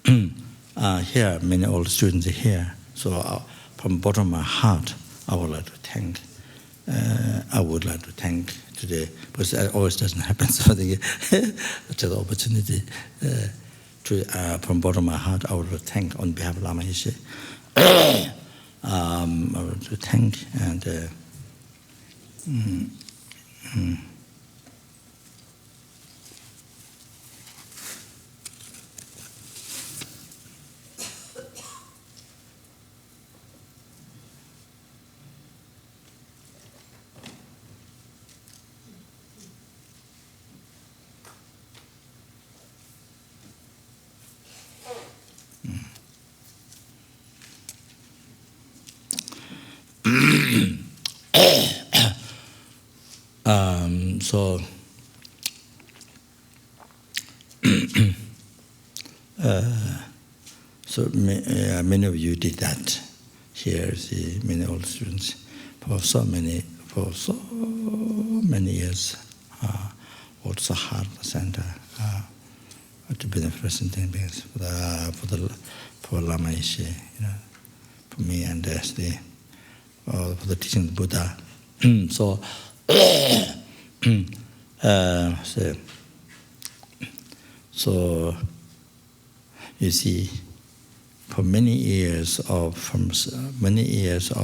here, many old students here. So from bottom of my heart, I would like to thank. Today, because it always doesn't happen. So I think it's an opportunity from bottom of my heart. I would like to thank on behalf of Lama Yeshe. I would like to thank and. So many of you did that. Here, see many old students for so many years. Also hard center to benefit something for Lama Yeshe, for me and for the teaching of the Buddha. So you see, for many years of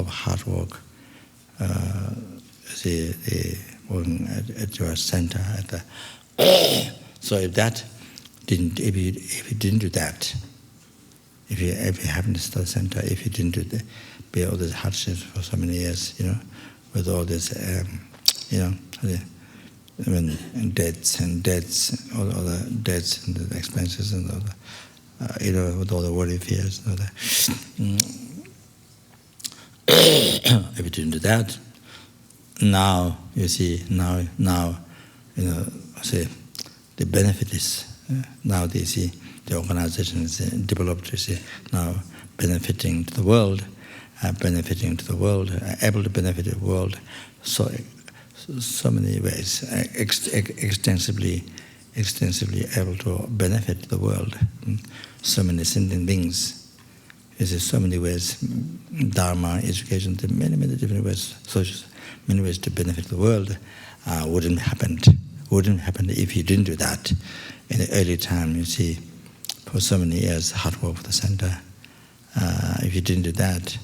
hard work, working at your center. So if you didn't do that, if you haven't started center, if you didn't bear all these hardships for so many years, with all this, debts, all the debts and the expenses and all the, with all the worry, fears, and all that. If you didn't do that, now you see, the benefit is now they see the organization is developed. You see now benefiting to the world, able to benefit the world. So many ways, extensively able to benefit the world. So many sentient beings. There's so many ways, Dharma, education, many different ways, so many ways to benefit the world. Wouldn't happen if you didn't do that. In the early time, you see, for so many years, hard work for the center. If you didn't do that,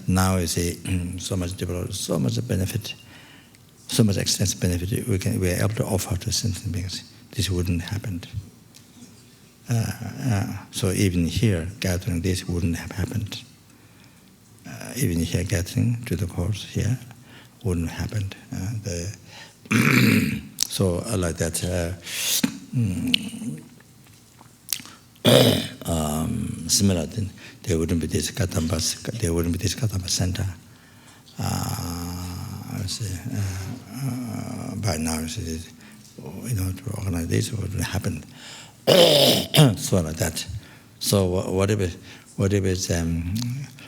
now you see so much development, so much benefit, so much extensive benefit we are able to offer to sentient beings. This wouldn't happen. So even here, gathering this wouldn't have happened. Even here, gathering to the course here wouldn't have happened. So like that. Similar thing. There wouldn't be this Katamba center. By now, to organize this wouldn't happen. So like that. So whatever is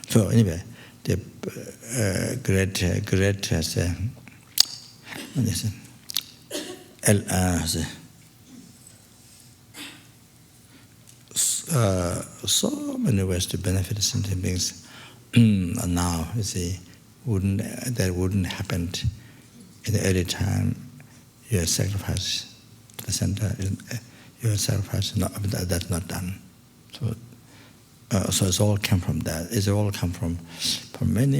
so anyway, the great has so many ways to benefit sentient beings. And now you see, that wouldn't happen in the early time. Your sacrifice to the center. Your sacrifice, that's not done. So it's all come from that. It's all come from many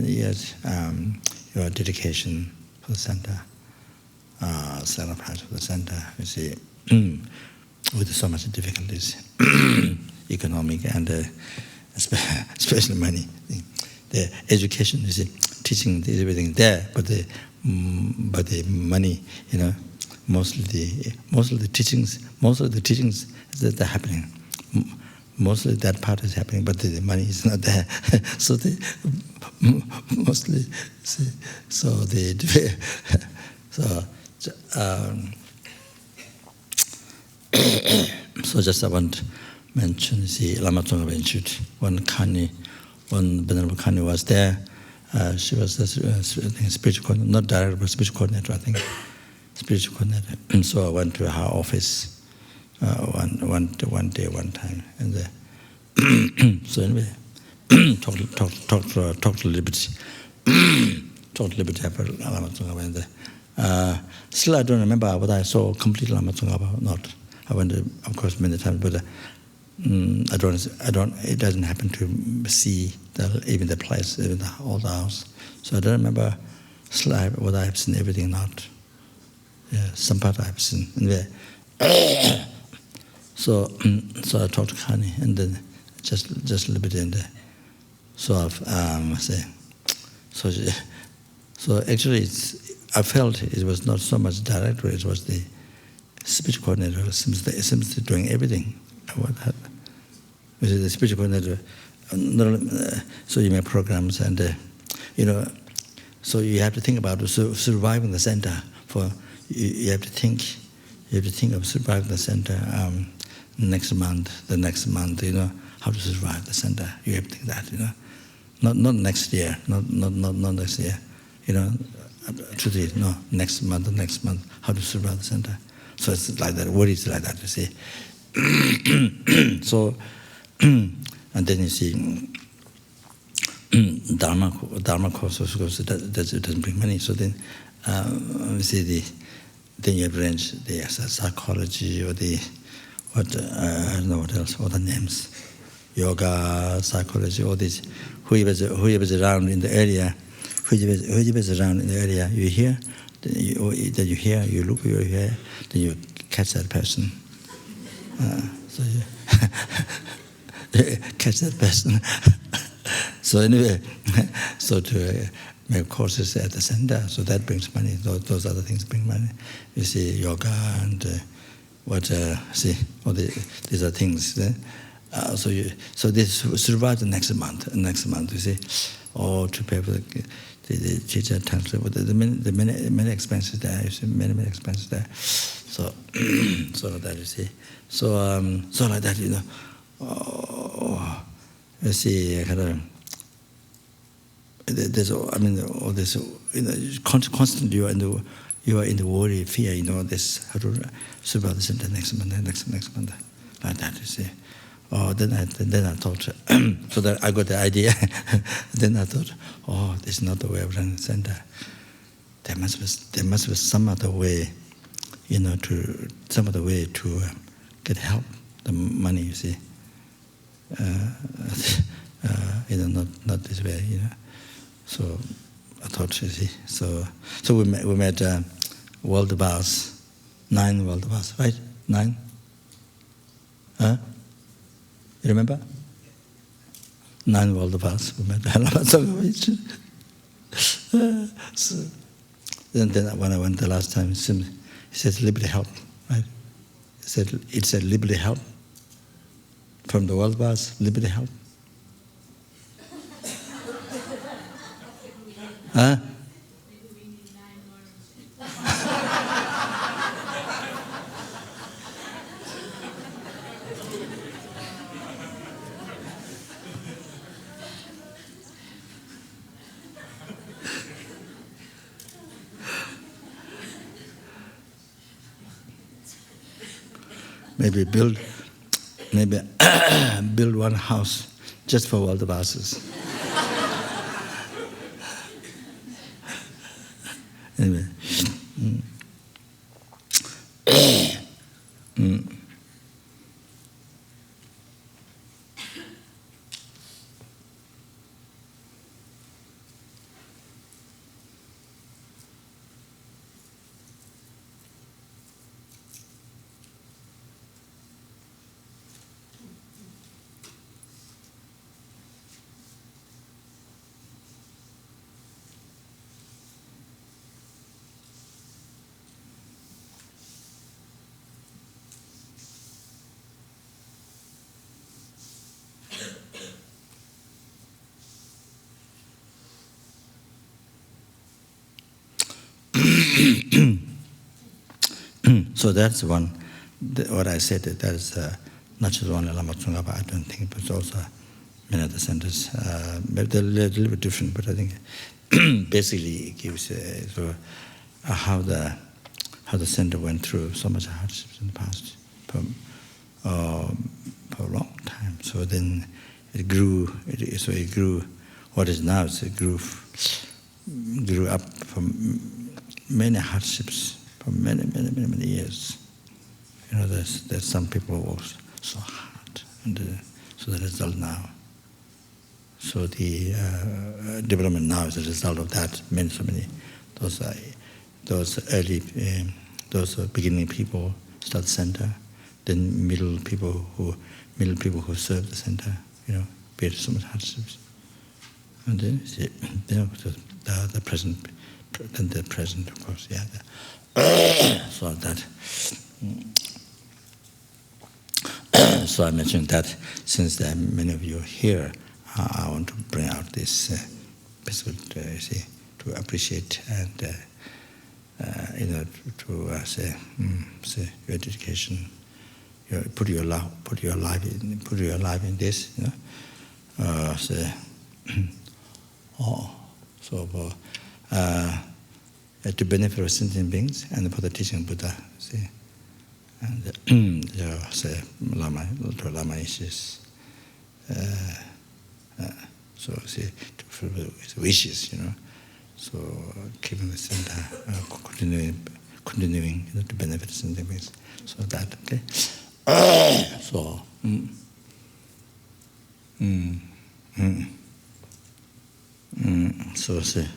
years. Your dedication for the center, sacrifice for the center. You see, with so much difficulties, economic and especially money. The education, you see, teaching is everything there, but the money, most of the teachings that are happening. Mostly that part is happening, but the money is not there. So just I want to mention, see, Lama Tsongkhapa Institute. One Venerable Khani was there. She was the spiritual coordinator, not director, but spiritual coordinator, I think. Spiritual coordinator. So I went to her office one one day, one time, and so anyway, talk to liberty, talk to liberty about Lama Tsongkhapa. Still, I don't remember whether I saw complete Lama Tsongkhapa or not. I went, of course, many times, but I don't. It doesn't happen to see even the place, even all the house. So I don't remember whether I've seen everything or not. Yeah, some part I've seen. Anyway, so I talked to Kani, and then just a little bit in there. So so actually, I felt it was not so much director; it was the speech coordinator. Seems to doing everything. The speech coordinator. So you make programs, and so you have to think about surviving the center. You have to think of surviving the center. Next month, how to survive the center. You have to think that, not next year, not next year, next month, how to survive the center. So it's like that. What is like that? You see. So, and then you see Dharma course it doesn't bring money. So then we see then you have range the psychology or I don't know what else, all the names, yoga, psychology, all these. Whoever's around in the area, you hear, then you hear, you look, you hear, then you catch that person. So you catch that person. So anyway, so to make courses at the center, so that brings money. Those other things bring money. You see yoga and all these are things. So this survive the next month. You see, to pay for the teacher transfer, the many expenses there. You see, many expenses there. So like that, you see. So like that, you see, there's, all this, constantly you are in the worry, fear, this, how to survive the center next month, like that, you see. Then I thought, so that I got the idea. Then I thought, this is not the way of running the center. There must be some other way, to get help, the money, you see. Not this way, So I thought, you see. So we met world bars, 9 world bars, right? 9? Huh? You remember? 9 world bars. We met Lama Tsongkhapa. So then when I went the last time, he said liberty help, right? It said liberty help. From the world bars, liberty help. Huh? Maybe build one house just for world bosses. Anyway. So that's one. What I said, that is not just only Lama Tsongkhapa, I don't think, but also many other centers. Maybe they're a little bit different, but I think basically it gives how the center went through so much hardships in the past. for a long time. So then it grew. It grew. What is now? It grew up from many hardships for many years. There's some people who was so hard, and so the result now. So the development now is a result of that. So many those early, those beginning people start the center, then middle people who serve the center. Bear so much hardships, and then the present, of course, so that. So I mentioned that since there are many of you here, I want to bring out this to appreciate and to say your dedication, put your life in this. To benefit of sentient beings and for the teaching of Buddha. See. And Lama is so see to fulfill his wishes, So keeping the center, continuing to benefit sentient beings. So that okay. So so say.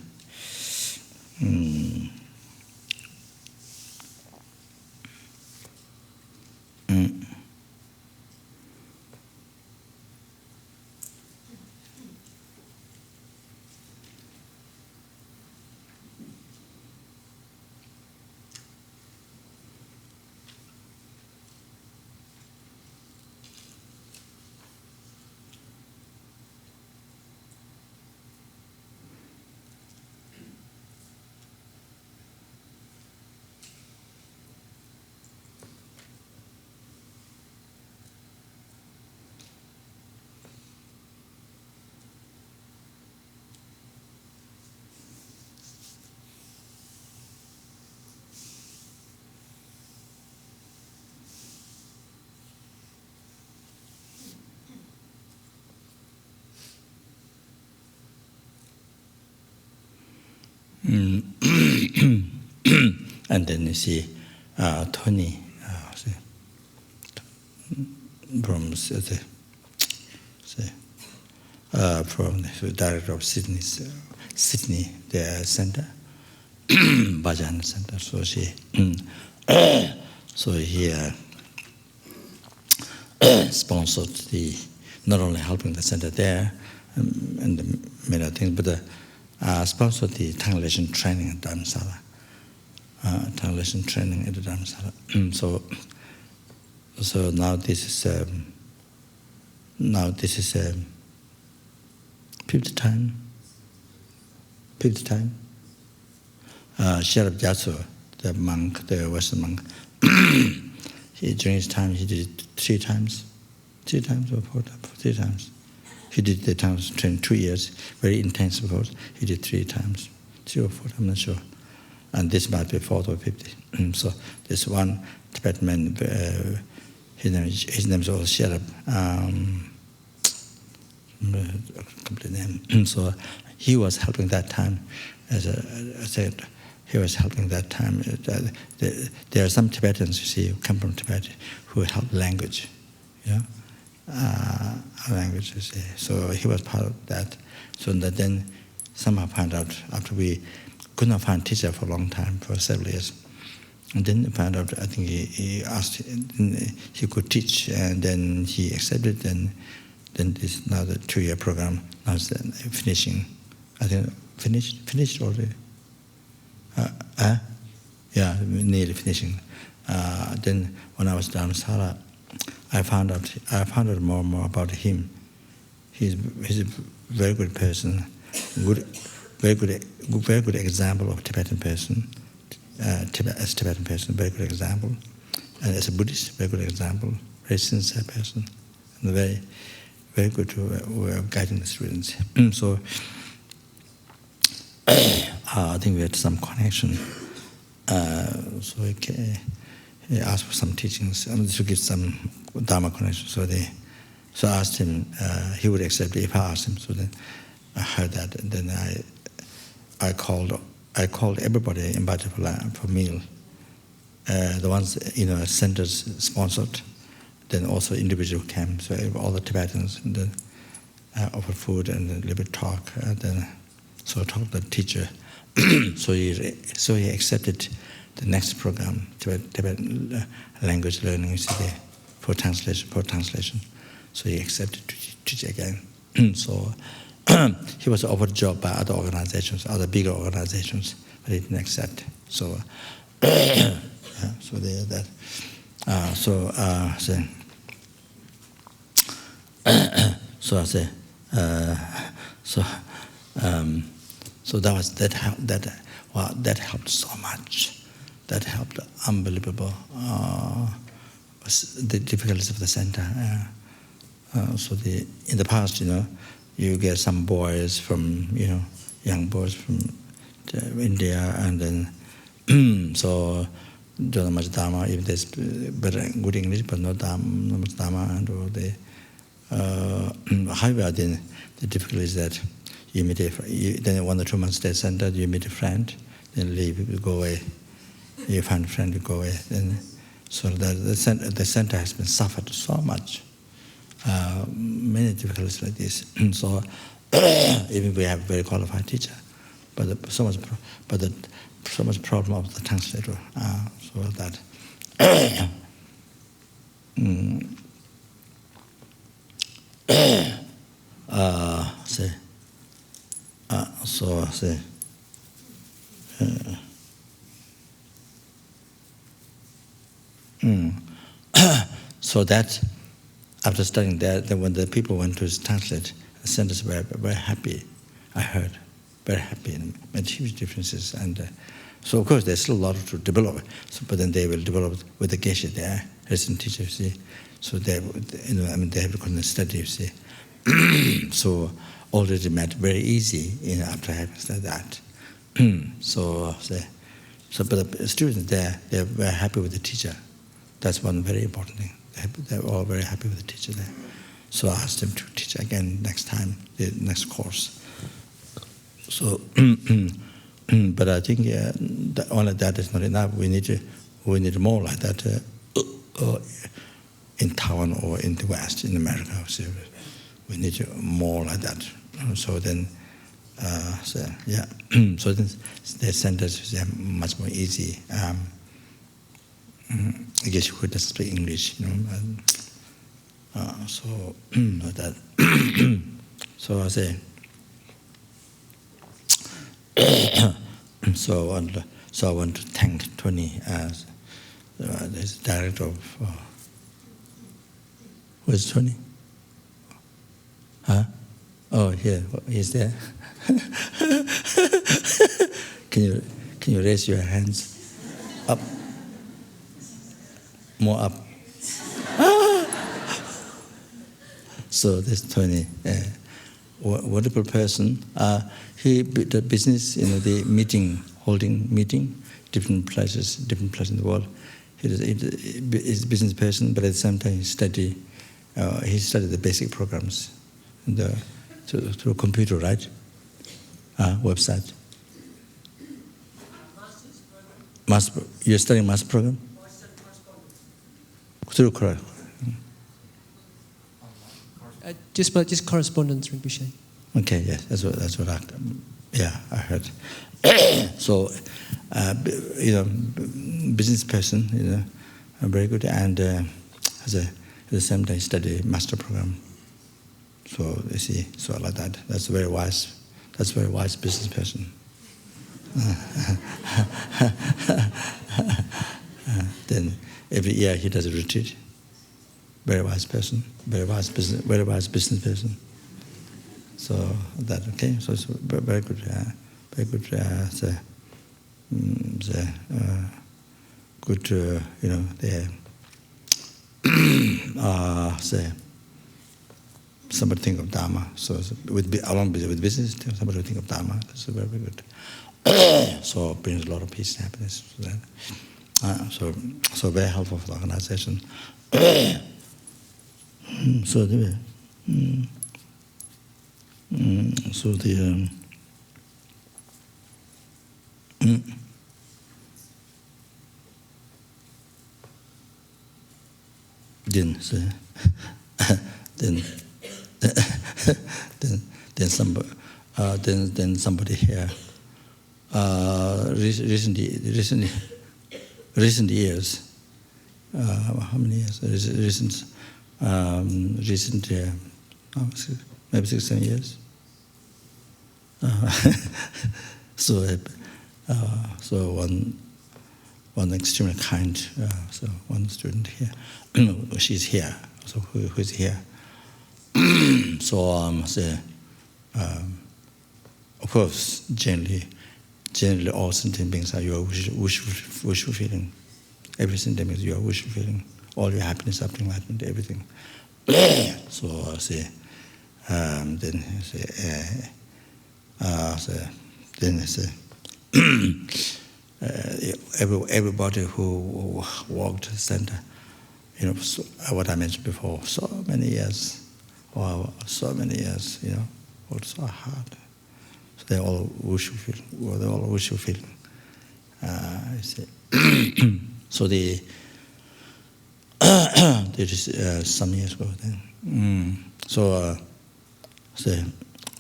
And then you see Tony from from the director of Sydney the center, Bhajan Center. So so he sponsored not only helping the center there and the many things, but sponsored the tongue lesson training at Dharamsala. Tongue lesson training at the Dharamsala. So now this is fifth time. Sherab Gyatso, the monk, the Western monk, during his time he did it 3 times or 4 times, 3 times. He did the tongue training 2 years, very intensive course. He did 3 times, 3 or 4, I'm not sure. And this might be 4th or 50th. So this one Tibetan man, his name is also Sherab. Complete name. So he was helping that time. As I said, he was helping that time. There are some Tibetans, you see, who come from Tibet, who help language. Language, you see. So he was part of that. So that then somehow found out, after we could not find a teacher for a long time, for several years. And then found out, I think he asked, he could teach, and then he accepted, and then this now the 2-year program now is finishing. I think finished already. Yeah, nearly finishing. Then when I was down in Sala, I found out more and more about him. He's a very good person, very good example of Tibetan person. As a Tibetan person, very good example, and as a Buddhist, very good example, very sincere person, and very good way of guiding the students. So I think we had some connection. So he asked for some teachings to give some Dharma connection. So I asked him, he would accept it if I asked him. So then I heard that, and then I called everybody, invited for meal. The ones centers sponsored, then also individual came. So all the Tibetans, and then offered food and a little bit talk. So I talked to the teacher. so he accepted the next program, Tibetan language learning for translation. So he accepted to teach again. So he was offered a job by other organizations, other bigger organizations, but he didn't accept. So so there's that. So I say. So that helped so much. That helped unbelievable. The difficulties of the center. So in the past, you get some boys from young boys from India, and then so don't know much Dharma. Even there's better good English, but no much Dharma, and however, then the difficulty is that you meet then 1 or 2 months stay center, you meet a friend, then leave, you go away. You find a friend, you go away. Then so the center has been suffered so much. Many difficulties like this. So even we have a very qualified teacher, but so much problem of the translator. So that. So that after studying that, then when the people went to translate, the centers were very happy. I heard very happy and made huge differences. And so of course there's still a lot to develop. So, but then they will develop with the geshe there, resident teachers. See, so they have to study. You see, so already made very easy after having studied that. But the students there, they're very happy with the teacher. That's one very important thing. They're all very happy with the teacher there. So I asked them to teach again next time, the next course. So, but I think only that is not enough. We need more like that in Taiwan or in the West, in America. So we need more like that. So then, so then the centers are much more easy. I guess who doesn't speak English, so that. So I say. So I want to thank Tony as the director of. Who is Tony? Huh? Oh, here he's there. Can you raise your hands up? More up. So this Tony, wonderful person. He the business, the holding meeting, different places in the world. He's a business person, but at the same time he studied the basic programs through computer, right? Website. You're studying master program? Through correct. Just correspondence, Rinpoche. Okay, yes, that's what I heard. So, business person, very good, and at the same time study master program. So you see, so like that. That's very wise. That's very wise business person. Then every year he does a retreat. Very wise person, very wise business person. So that okay. So it's very good, good. Say somebody think of Dharma. So along with business, somebody think of Dharma. That's very good. So it brings a lot of peace and happiness. So So very helpful for the organization. So the then somebody here recent years, how many years? Recent maybe 16 years. So one extremely kind, so one student here, she's here, so who's here. So of course, generally all sentient beings are your wishful feeling. Every sentient being is your wishful feeling. All your happiness, enlightenment, everything. So everybody who walked the center, so, what I mentioned before, so many years, worked so hard. So they're all wishful feeling. So there is some years ago then. So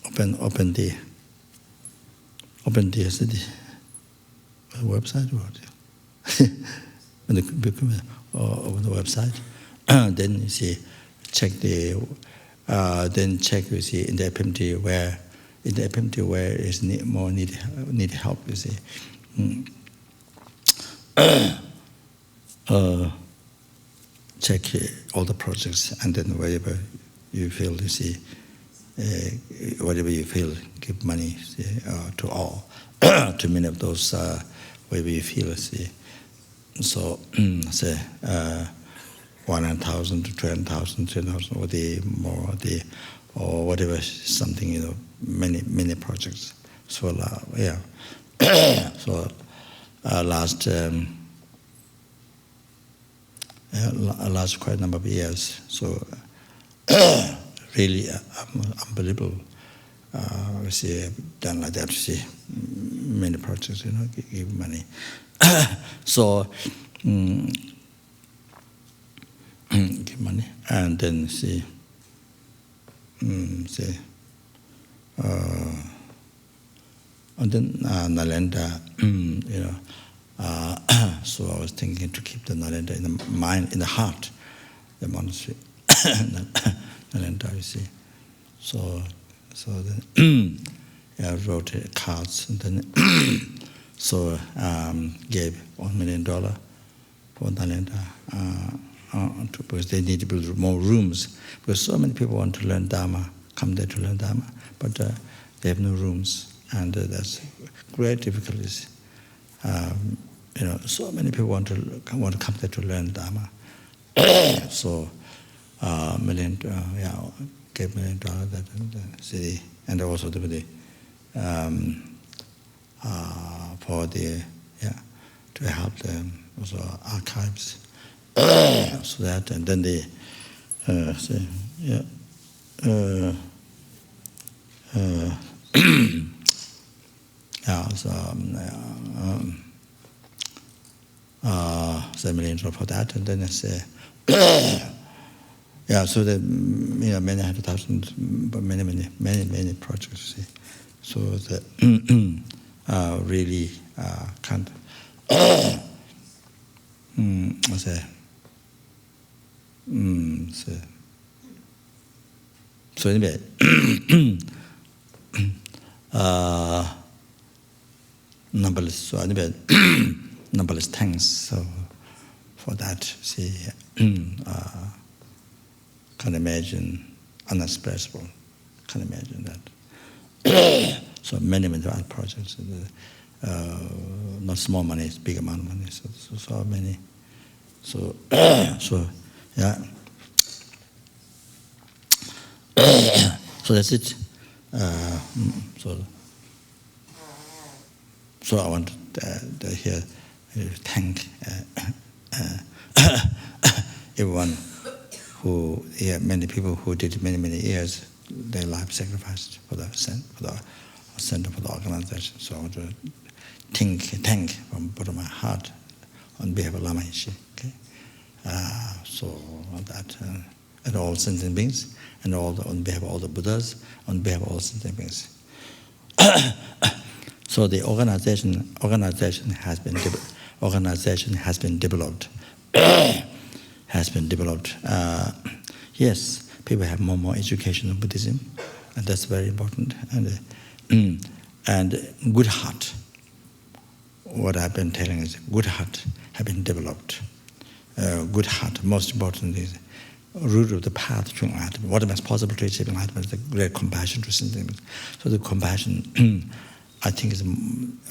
open the website over the website. Then you see check you see in the FPMT where is more need help, you see. Check all the projects, and then wherever you feel, you see, whatever you feel, give money, see, to all, to many of those, wherever you feel, see. So, say, 100,000 to 200,000, 10,000, or whatever, something, many projects. So, yeah. So, last quite a number of years. So really unbelievable. We see done like that. We see many projects, give money. So give money, and then see. And then Nalanda, so I was thinking to keep the Nalanda in the mind, in the heart, the monastery. Nalanda, you see. So then I wrote cards, and then gave $1 million for Nalanda, because they need to build more rooms, because so many people want to learn Dharma, come there to learn Dharma, but they have no rooms. And that's great difficulties. So many people want to come there to learn Dharma. So, gave $1 million that city, and also for the to help them also archives. So that, and then the $7 million for that, and then I say, so the many 100,000, but many projects. See. So the really can't. I say. So anyway. Numberless thanks for that. See, can't imagine, unexpressible. Can't imagine that. So many other projects, not small money, it's big amount of money. So many. So yeah. So that's it. So I want to hear thank everyone who, many people who did many years, their life sacrificed for the center, for the organization. So I want to thank from the bottom of my heart on behalf of Lama Yeshe. Okay? So that, and all sentient beings, and on behalf of all the Buddhas, on behalf of all sentient beings. So the organization has been developed. Yes, people have more education of Buddhism, and that's very important. And good heart. What I've been telling is good heart have been developed. Good heart, most important, is root of the path to enlightenment. What is possible to achieve enlightenment is the great compassion to sentient beings. So the compassion, I think, is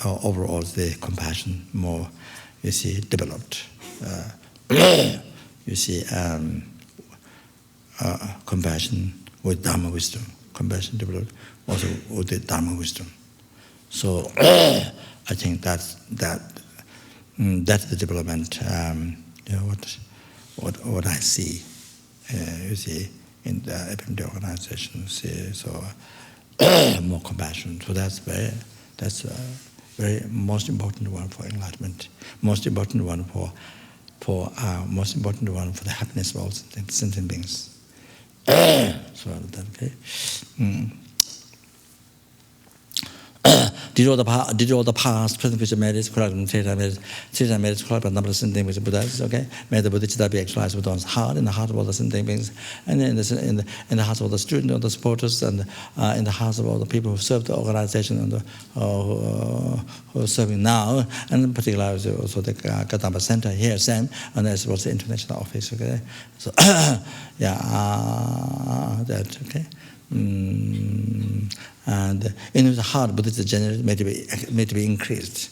overall the compassion more, developed. Compassion with Dharma wisdom. Compassion developed also with the Dharma wisdom. So I think that's the development. What I see, in the FPMT organization. So more compassion. So that's very most important one for enlightenment. Most important one for the happiness of all sentient beings. So that okay. Did all the past, present, future merits, correct, and theta merits, correct, and number of sentient beings, Buddhas, okay? May the Buddhicitta be actualized with one's heart, in the heart of all the sentient beings, and in the hearts of all the students, all the supporters, and in the hearts of all the people who serve the organization and who are serving now, and in particular also the Kadamba Center here, Sam, and as well as the international office, okay? So, that, okay? And in the heart, Buddhist generation may to be increased.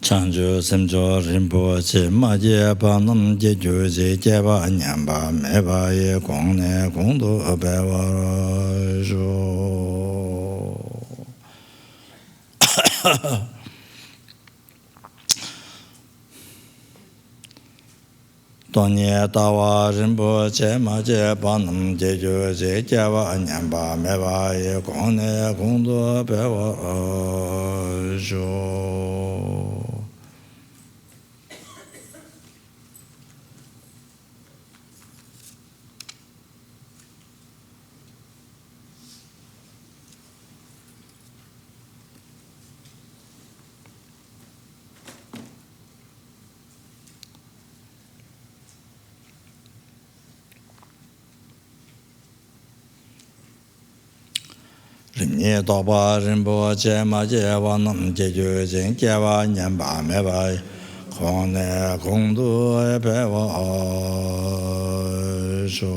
Chanju semjo Rinpoche maje pa nam je ju je je ba nyam ba me ba ye gong ne gong do ba wa jo Donye tawa Rinpoche maje pa nam je ju je je ba nyam ba me ba ye gong ne gong do ba wa jo Rinye Doba Rinpoche Majewa Nam Jeju Jing Jewa Nyamba Mebai Kone Kongdu Epewa Sho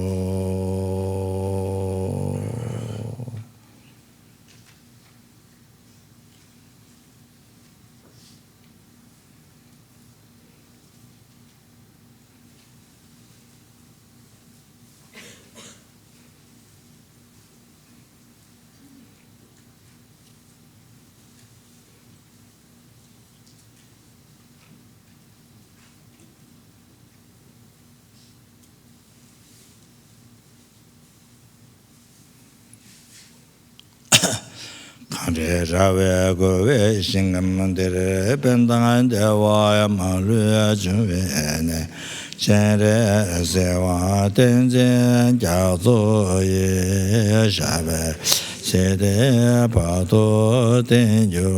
Rawe Gove Singam Dere Pendangan Dewa Malu Juene Chere Sewa Tenzen Jazo Ye Shabe Sede Pato Tenjo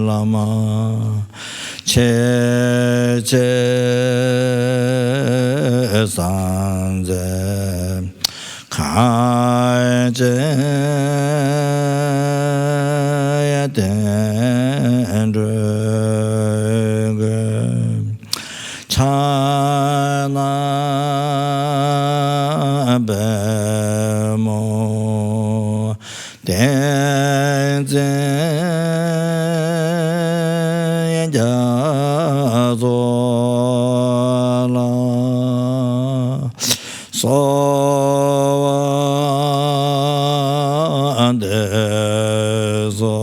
Lama Che Sanze Kai Chana Bemo Denzen Yazola So Andezo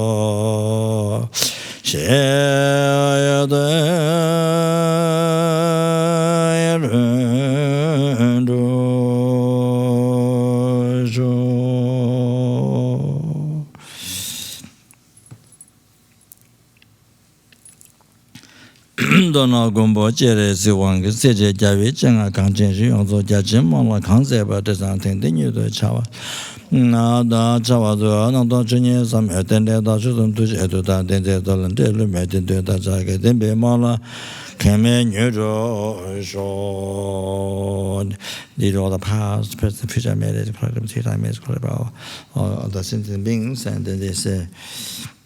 Dona Gombo Jere Siwang Seje Javi Changa Kangchen Yongzo Jachin Mala Kangseba Desan Tendinu Chawa Da Chawa Nando Chunye Sam Etende Da Chusum Tush Etuta Denze Dolan Delu Metin Da Jaga Dembe Mala Keme Nyuro Sho Did all the past, present, future marriage, program, time is about all the sentient beings, and then they say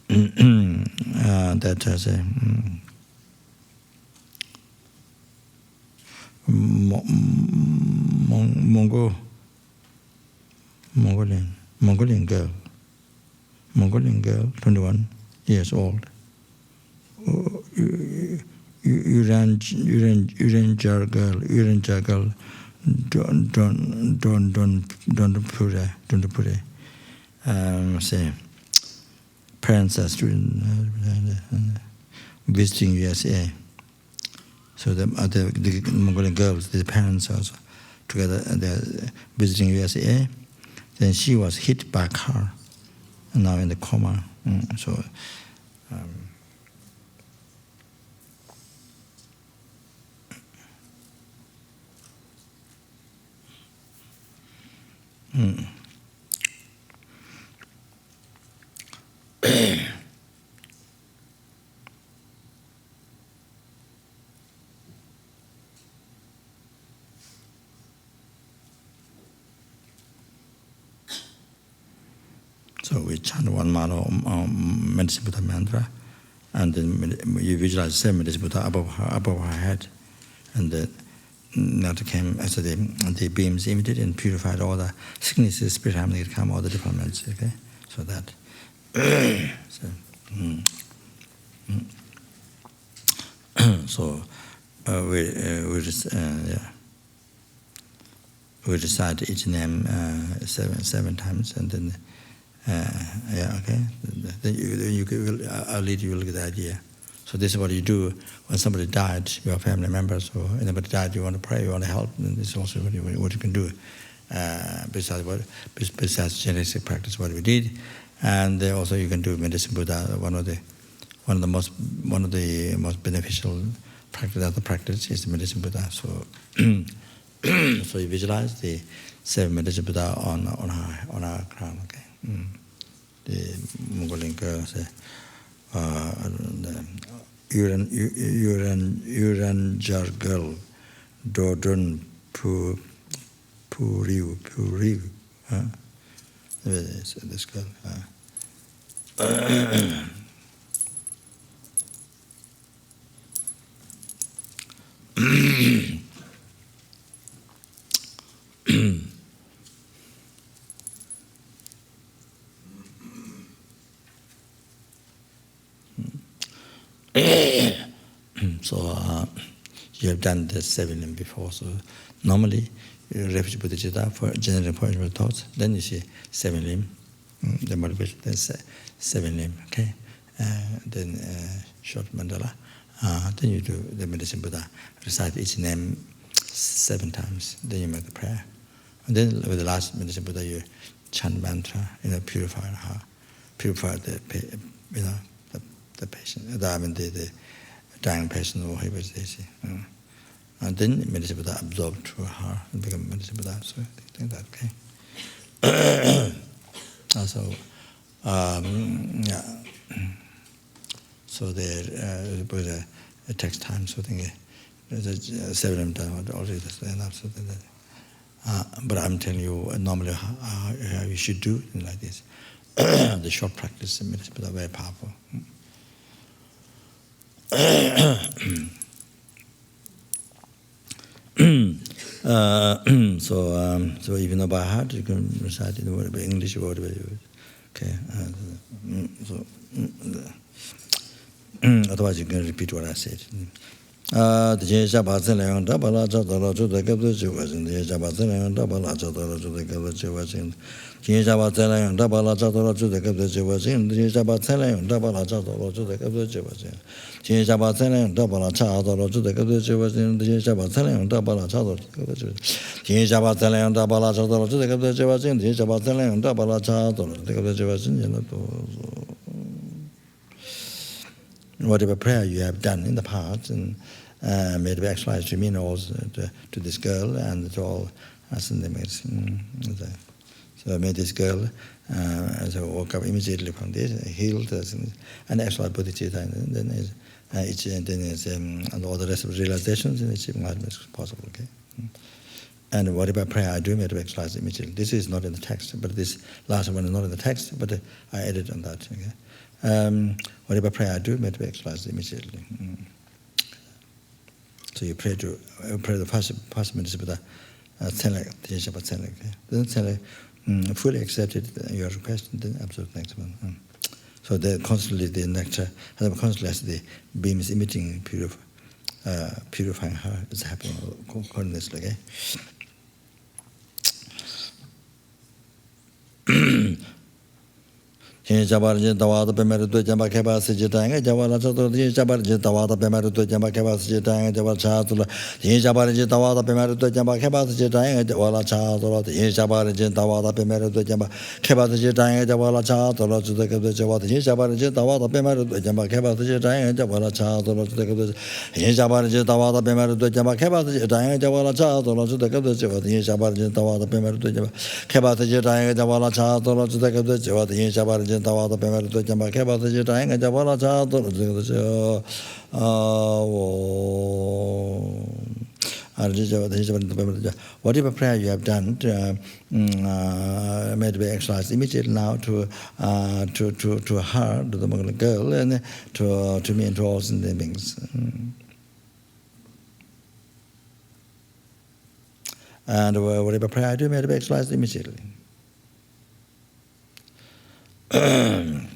that say Mongolian girl, 21 years old. Uran jar girl, don't put it. Say parents are student visiting USA. So the Mongolian girls, the parents also together, they're visiting USA. Then she was hit by a car, and now in the coma. So. So we chant one mano medicine Buddha mantra, and then you visualize 7 medicine Buddha above her head, and now came as the beams emitted and purified all the sicknesses, spirit harmony, come all the defilements. Okay, so that. So we recite each name 7 times, and then okay. Then I'll lead you with the idea. So this is what you do when somebody died, your family members, or anybody died. You want to pray, you want to help. And this is also what you can do. Besides genetic practice, what we did, and also you can do medicine Buddha. One of the most beneficial the practice is medicine Buddha. So, so you visualize the 7 medicine Buddha on our crown. Okay, the Mongolian girl say, Uran jar girl, Dodun Puriu. This girl. So you have done the 7 limb before. So normally, refuge bodhicitta for general appointment thoughts. Then you see 7 limb, the motivation. Then 7 limb. Okay. Then short mandala. Then you do the medicine Buddha. Recite each name 7 times. Then you make the prayer. And then with the last medicine Buddha, you chant mantra. Purify the heart, purify the the patient. The dying patient or whoever it is. And then medicine Buddha absorbed to her heart and become medicine Buddha. So I think that okay. Also, yeah. So there Buddha it takes time. So I think there's 7 times already enough. So but I'm telling you normally how you should do it like this. The short practice in medicine Buddha very powerful. So even though by heart you can recite in whatever English or whatever you okay. Otherwise you can repeat what I said. The Jesha Batsalang Dabala Jatala to the Gabba Jewazin, the Jesha Batsalang Dabala Jatala to the Gabba Jewazin, Jesha Batsalang Dabala Jatala to the Gabba Jewazin, the Jesha Batsalang Dabala Jatala to the Gabba Jewazin, Jesha Batsalang Dabala Jatala to the Gabba Jewazin, the Jesha Batsalang Dabala Jatala to the Gabba Jewazin, Jesha Batsalang Dabala Jatala to the Gabba Jewazin, the Jesha Batsalang Dabala Jatala to the Gabba Jewazin. Whatever prayer you have done in the past and made be actualized to me also to this girl and to all as in the medicine. So I made this girl as I woke up immediately from this, healed and actualized bodhicitta, and then and all the rest of realizations and achieving enlightenment is possible. Okay. And whatever prayer I do, made be actualized immediately. This is not in the text, but this last one is not in the text, but I added on that. Okay. Whatever prayer I do, may be actualized immediately. So you pray the first medicine Buddha, then fully accepted your request, and then absolute next one. So they constantly the nectar, constantly as the beam is emitting, purifying her. It's happening continuously. Okay. Jabarji Tawada Pemeru Jamba Cabas Jitanga, Javala Jabarji Tawada Pemeru Jamba Cabas Jitanga, Javal Chatula, Jabarji Tawada Pemeru Jamba Cabas Jitanga, Javala Chatula, Jabarji Tawada Pemeru Jamba Cabas Jitanga, Javala Chatula to the Jawat, Jabarji Tawada Pemeru Jamba Cabas Jitanga, Javala Chatula to the Jabarji Tawada Pemeru Jamba Cabas Jitanga, Javala Chatula to the Jawat, Jabarji Tawada Pemeru Jamba Cabas Jitanga, Javala Chatula to the Jawat, Jabarji Tawada Pemeru Jamba Cabas Jitanga, Javala Chatula to the whatever prayer you have done may be exercised immediately now to her, to the Mongolian girl, and to me and to all sentient beings. And whatever prayer I do may be exercised immediately. Then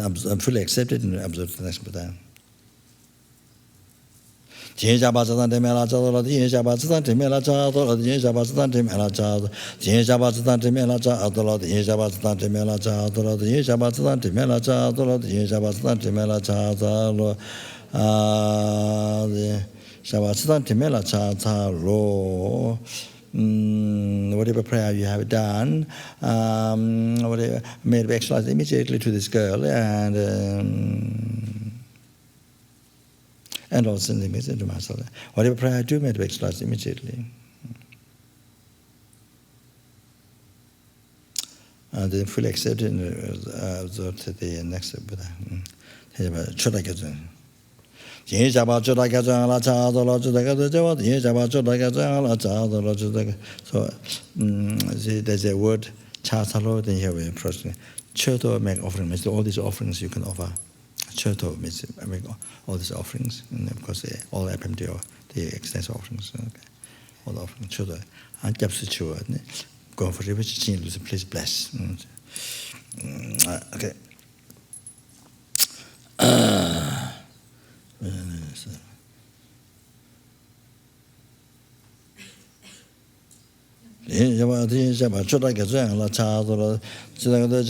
I'm fully accepted and observe the next Buddha. Jinjabazan de Melacha, Jinjabazan de Melacha, Jinjabazan de Melacha, Jinjabazan de Melacha, Jinjabazan de Melacha, Jinjabazan de Melacha, Jinjabazan de Melacha, Shabazan de Melacha, whatever prayer you have done, whatever, may be exercised immediately to this girl, and and all sin limits into myself. Whatever prayer I do, may it be exercised immediately. And then fully accepted and observed the next Buddha. Chodakazan. They say there's a word, Chasalo, then you have a process. Choto make offering, means all these offerings you can offer. Choto means make all these offerings, and of course all FPMT or the extensive offerings. Okay. All the offerings, Choto. And Japsu go for it, please bless. Okay. Japso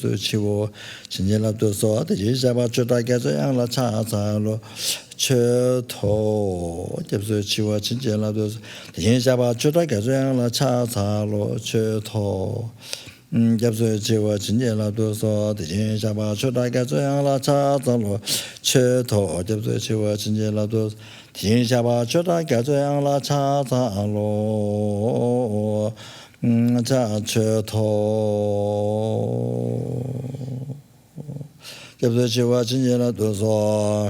Chewa Chinje La Doso, the Jin Shaba Chodaka Zoyang La Cha Zalo, Cheto, Japso Chewa Chinje La Dos, Jin Shaba Chodaka Zoyang La Cha Zalo, Cha Cheto, Japso Chewa Chinje La Doso,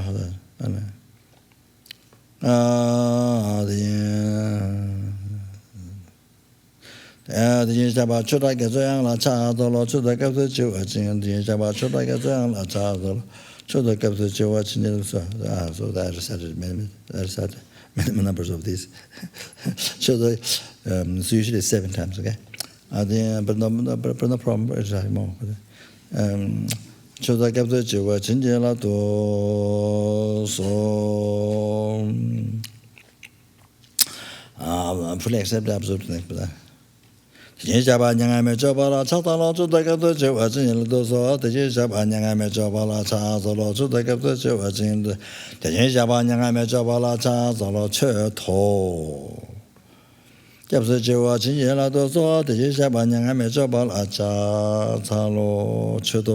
the Jaba Chodaka Zoyang La Cha Zalo, Chodaka Chewa Chin, the Jaba Chodaka Zoyang La Cha Zalo, Chodaka Chewa Chin, so that recited many numbers of these. So usually 7 times, okay? But no problem, it's more. Chodaka Chewa Chin, La Do, so fully accept the absolute next, but Yin Shaba Nyangame Jobala Chatalo to the Gato Jewajin Doso, the Yin Shaba Nyangame Jobala Chazolo to the Gato Jewajin, the Yin Shaba Nyangame Jobala Chazolo Cheto. Japsa Jewajin Yela Doso, the Yin Shaba Nyangame Jobala Chazalo Cheto.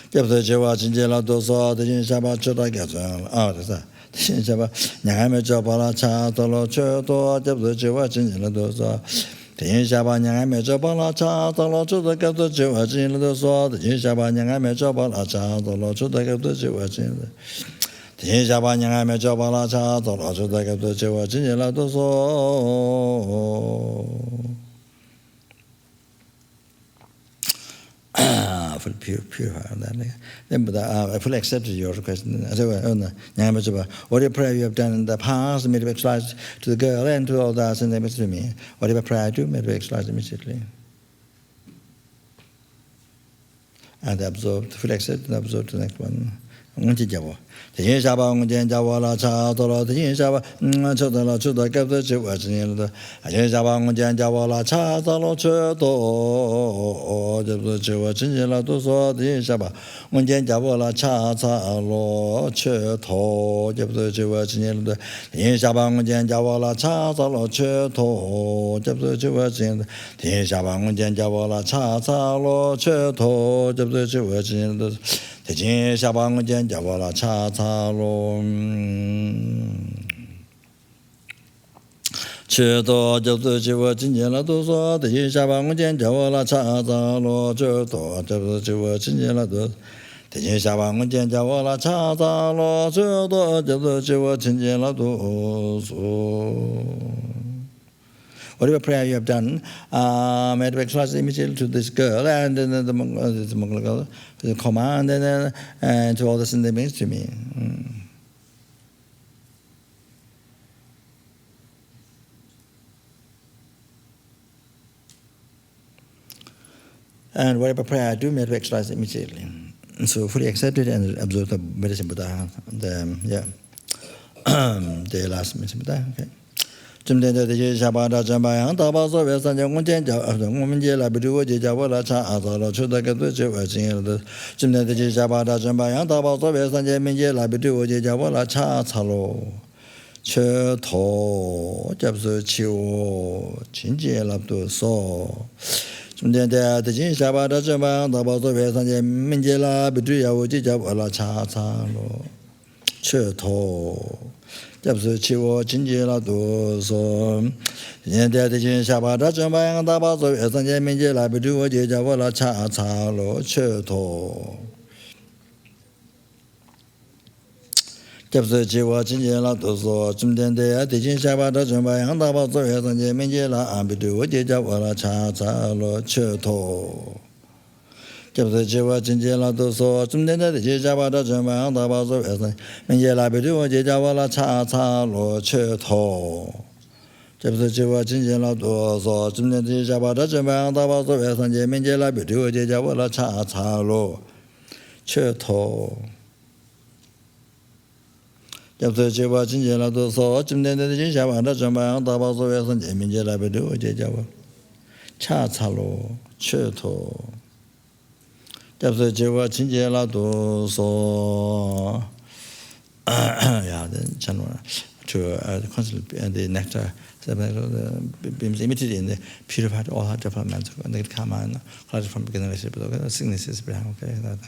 Japsa Jewajin Yela Doso, the Yin Shaba Chodagajan. Oh, that's that. Nyame Jabala Chatolo Choto, Jabba Jewajin in the Dosa. The Yinshaba Nyame Jabala Chatolo to the Gato Jewajin in the Dosa, the Yinshaba Nyame Jabala Chatolo to the Gato Jewajin. The Yinshaba Nyame Jabala Chatolo to the Gato Jewajin in the Dosa. For purify that. Then, but I fully accepted your request. I said, whatever prayer you have done in the past, may be exercised to the girl and to all that, and to me. Whatever prayer I do, may be exercised immediately. And I absorbed, fully accepted, and absorbed the next one. The Yin Shaba Jawala Chatolo, the Yin Shaba Chotala Chuda Gabda Jewajin, the Yin Shaba Jawala Chatolo Choto, the Jewajin La Doso, the Yin Shaba Jawala Chatalo Choto, the Jewajin, the Yin Shaba Jawala Chatalo Choto, the Jewajin, the Yin Shaba Jawala Chatalo Choto, the Jewajin, the Jin Shabang Jen Jawala Chatalo Cheto Jabdu Jiwa Jinjela Doso, the Jin Shabang Jen Jawala Chatalo Cheto Jabdu Jiwa Jinjela Dos, the Jin Shabang Jen Jawala Chatalo Cheto Jabdu Jiwa Jinjela Dos. Whatever prayer you have done, may it be exercised immediately to this girl, and then the Mongol girl, the command, and to all the sin that means to me. And whatever prayer I do, may it be exercised immediately. So fully accepted and absorb the medicine Buddha, the last medicine Buddha, okay. Jimden the Shabada Jambayang, Tabaso, Western Yongen, Women, Labidu, Jawala, Azala, Chudaka, Jimden the Shabada Jambayang, Tabaso, Western Yemen, Labidu, Jawala, Chalo, che to jab su chi wo jin jie lab du so zum dian de de jin sha ba de zhen bang da bao zuo wei san jie min jie la bi zhi ya wu ji jia wo la cha cha lo che to jab su chi wo jin jie la du so jin de de jin sha ba de zhen bang da bao zuo wei san jie min jie la bi zhi wo ji jia wo la cha cha lo che to jab su chi wo jin jie la du so zum dian de de jin sha ba de zhen bang da bao zuo wei san jie min jie la bi zhi wo ji jia wo la cha cha lo che to jab su chi wo jin jie la du so zum dian de de jin sha ba de zhen bang da bao zuo wei san min jie la bi zhi wo ji jia wo la cha cha lo che to jab su chi wo jin jie la du so zum dian de jin sha ba de zhen bang da bao zuo wei san jie min jie la bi zhi wo ji jia wo la cha cha lo che to jab su chi wo jin jie la du so zum dian de jin sha ba de zhen bang da bao zuo wei san jie min jie la bi zhi wo ji jia wo cha cha lo che to jab su chi wo jin jie la du so yeah then channel to constantly the nectar beams emitted in the purified all development and they come on from beginning but sicknesses okay that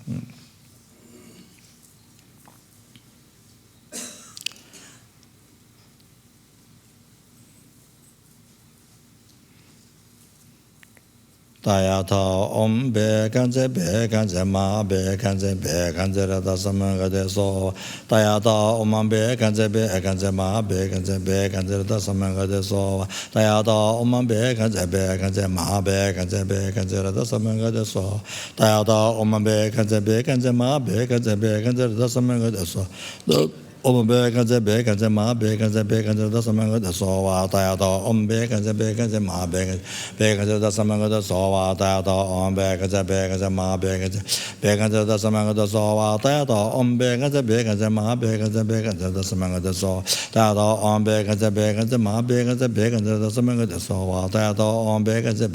Daya ta om be ganze ma be ganze ra da samang ga de so daya ta om be ganze ma be ganze ra da samang ga de so daya ta om be ganze ma be ganze ra da samang ga de so daya ta om be ganze ma be ganze ra da samang ga de so om be ganze ma be ganze da samang ga de so wa daya ta om be ganze ma be ganze da samang ga de so wa daya ta om be ganze ma be ganze da samang ga de so wa daya ta om be ganze ma be ganze da samang ga de so daya ta om be ganze ma be ganze da samang ga de so wa daya ta om be ganze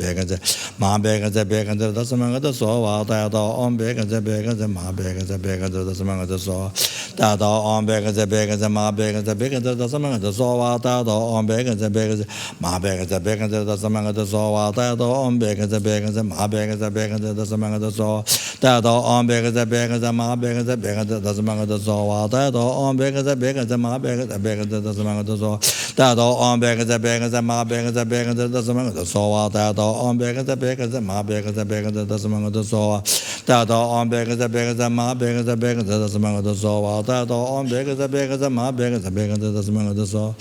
ma be ganze da samang ga de so wa daya ta om be ganze ma be ganze da samang ga de so daya ta om be ganze ma be ganze da samang ga de so wa daya ta om be ganze ma be ganze da samang ga de so wa daya ta om be ganze ma be ganze da samang ga de so daya ta om be ganze ma be ganze da samang ga de so wa daya ta om be ganze ma be ganze da samang ga de so daya ta om be ganze ma be ganze da samang ga de so wa daya ta om be ganze ma be ganze da samang ga de so daya ta om be ganze ma be ganze da samang ga de so wa daya ta om be ganze ma be ganze da samang ga de so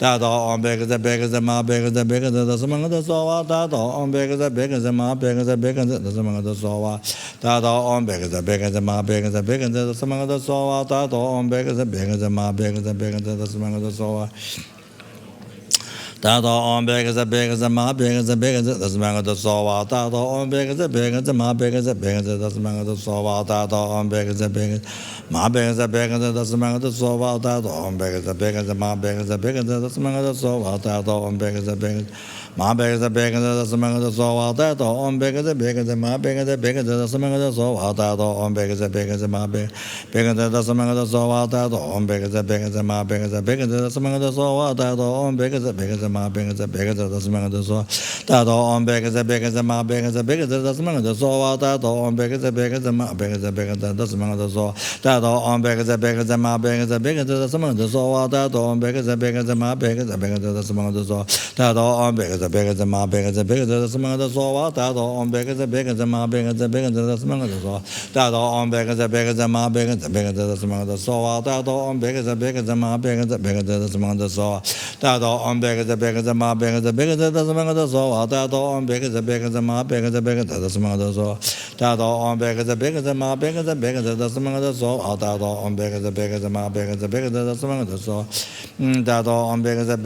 daya ta om be ganze ma be ganze da samang ga de so wa daya ta om be ganze ma be ganze da samang ga de so wa daya ta om be ganze ma be ganze da samang ga de so wa daya ta om be ganze ma be ganze da samang ga de so wa daya ta om be ganze ma be ganze da samang ga de so wa daya ta om be ganze ma be ganze da samang ga de so wa daya ta om be ganze ma be ganze da samang ga de so wa daya ta om be ganze ma be ganze da samang ga de so wa daya ta om be ganze ma be ganze da samang ga de so wa daya ta om be ganze ma be ganze da samang ga de so wa daya ta om be ganze ma be ganze da samang ga de so wa daya ta om be ganze ma be ganze da samang ga de so wa daya ta om be ganze ma be ganze da samang ga de so daya ta om be ganze ma be ganze da samang ga de so wa daya ta om be ganze ma be ganze da samang ga de so daya ta om be ganze ma be ganze da samang ga de so wa daya ta om be ganze ma be ganze da samang ga de so daya ta om be ganze ma be ganze da samang ga de so wa daya ta om be ganze ma be ganze da samang ga de so daya ta om be ganze ma be ganze da samang ga de so wa daya ta om be ganze ma be ganze da samang ga de so daya ta om be ganze ma be ganze da samang ga de so wa daya ta om be ganze ma be ganze da samang ga de so daya ta om be ganze ma be ganze da samang ga de so wa daya ta om be ganze ma be ganze da samang ga de so daya ta om be ganze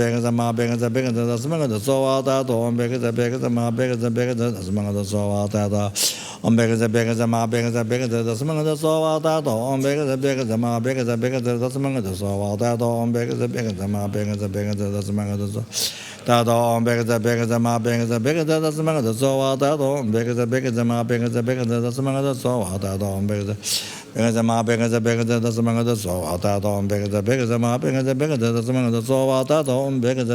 ma be ganze da samang ga de so wa daya ta om be ganze ma be ganze da samang ga de so wa daya ta om be ganze ma be ganze da samang ga de so wa daya ta om be ganze ma be ganze da samang ga de so wa daya ta om be ganze ma be ganze da samang ga de so daya ta om be ganze ma be ganze da samang ga de so wa daya ta om be ganze ma be ganze da samang ga de so wa daya ta om be because ma because that's among the so atato because ma because that's among the so atato because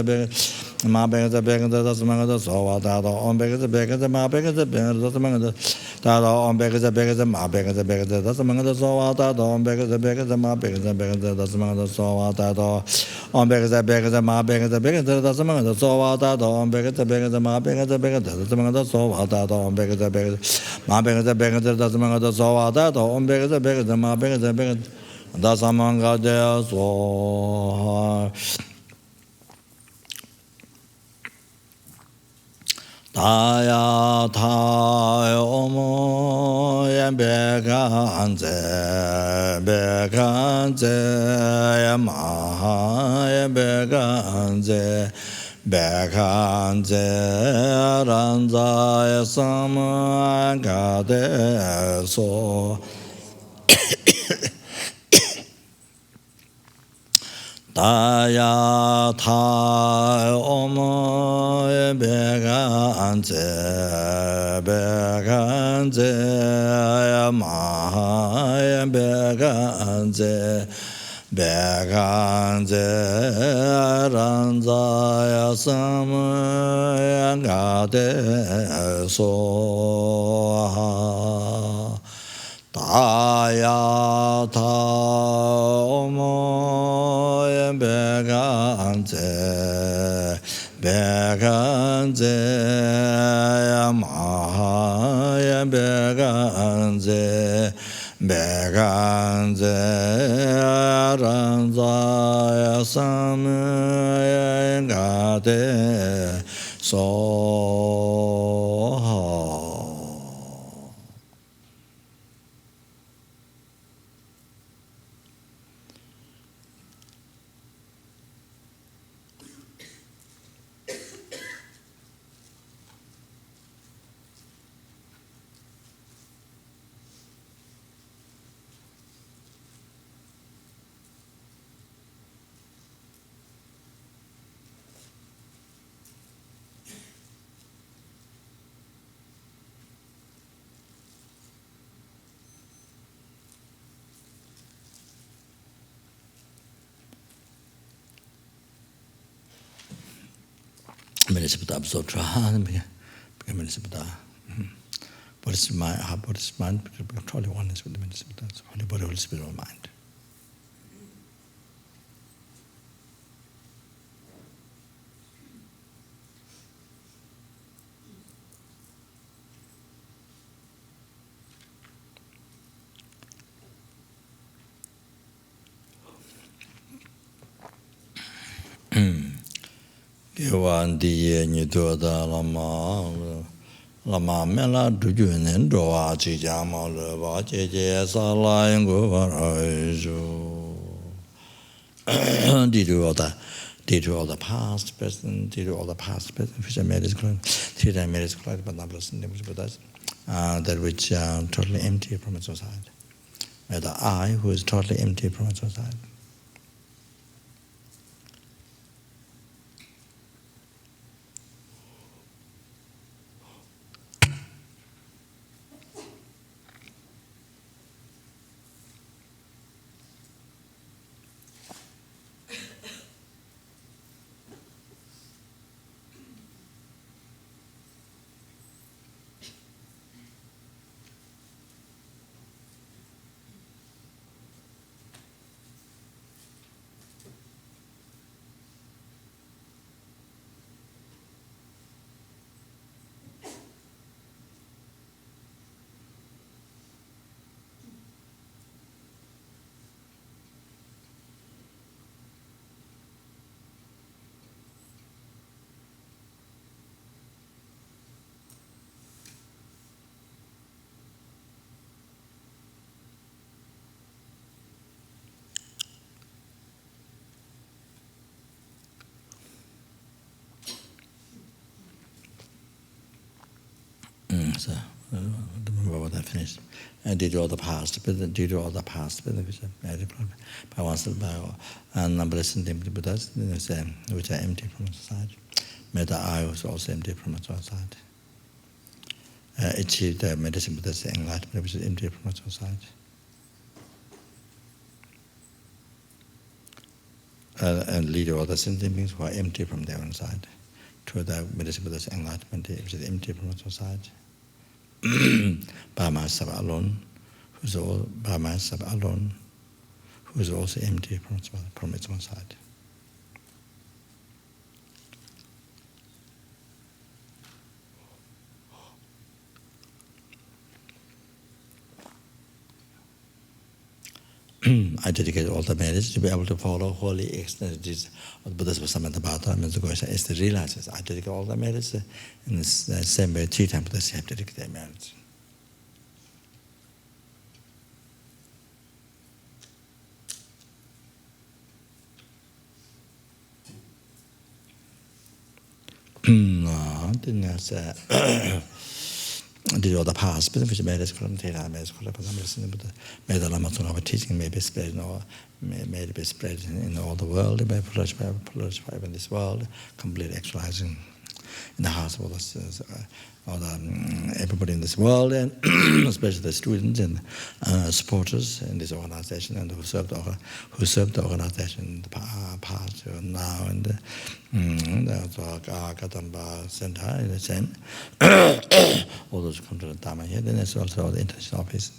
ma because that's among the so atato because ma because that's among the tato because ma because that's among the so atato because ma because that's among the so atato because ma because that's among the so atato because ma because that's among the so atato because ma because that's among the so atato because ma because that's among the so Taya Taya Omo Bekanze Bekanze Yamaha Bekanze Bekanze Ranza Sama Gade So Taya Taya Omo Bekanze Bekanze Yamaha Bekanze Bekanze Ranza Sama Gade So Taya Omo Bekanze Bekanze Yamaha Bekanze Bekanze Ranza Sama Gade So Municipal absorption, municipal. What is mind? What is mind? Totally oneness with the municipal. Holy body, Holy Spirit, or mind. Yuan di ni do da Lama mela du ju nen do wa chi ja ma le ba che che sa la yin go ba ra ju di do all the past present di do all the past present which I made is clear three times made is clear but not listen that which totally empty from its own side the I who is totally empty from its own side. So, remember what I finished. And did all the past, but did all the past, but which by one step by and numberless and empty Buddhas, which are empty from outside. Meta I was also empty from outside. Achieved medicine Buddha's enlightenment, which is empty from outside. and lead all the sentient beings who are empty from their own side to the medicine Buddha's enlightenment, which is empty from its own side. Brahmasava alone, who's all Brahmasava alone, who is also empty from its own side. I dedicate all the merits to be able to follow holy externalities of Buddha's Samantabhata and S3 realizes. I dedicate all the merits in the same way 3 times Buddhas have dedicated their merits. Did all the past benefits merits from Theta, merits from the Lama of teaching may be spread may be spread in all the world, may flourish in this world, completely actualizing in the hearts of everybody in this world, and especially the students and supporters in this organization, and who served the organization in the past, now, and the Kadamba Center in the same. All those come to the Dharma here, then there's also the international office.